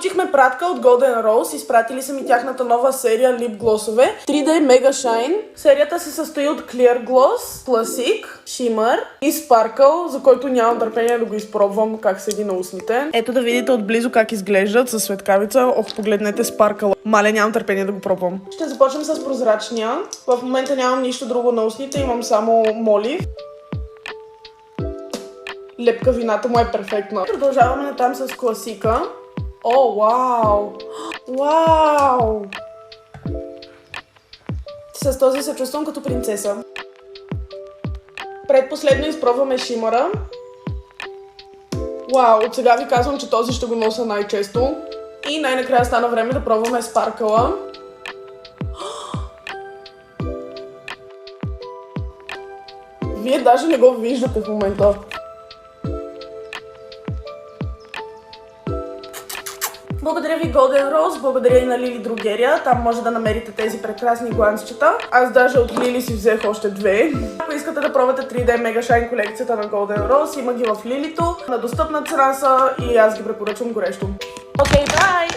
Получихме пратка от Golden Rose, изпратили са ми тяхната нова серия лип глосове 3D Mega Shine. Серията се състои от Clear Gloss, Classic, Shimmer и Sparkle, за който нямам търпение да го изпробвам как седи на устните. Ето да видите отблизо как изглеждат със светкавица. Ох, погледнете Sparkle. Мале, нямам търпение да го пробвам. Ще започнем с прозрачния. В момента нямам нищо друго на устните, имам само молив. Лепкавината му е перфектна. Продължаваме натам с класика. О, вау! Вау! С този се чувствам като принцеса. Предпоследно изпробваме шимъра. Вау, от сега ви казвам, че този ще го нося най-често. И най-накрая стана време да пробваме спаркъла. Вие даже не го виждате в момента. Благодаря ви Golden Rose, благодаря и на Лили Дрогерия. Там може да намерите тези прекрасни гланцчета. Аз даже от Лили си взех още две. Ако искате да пробвате 3D Mega Shine колекцията на Golden Rose, има ги в Лилито. На достъпна цена са и аз ги препоръчвам горещо. Окей, бай!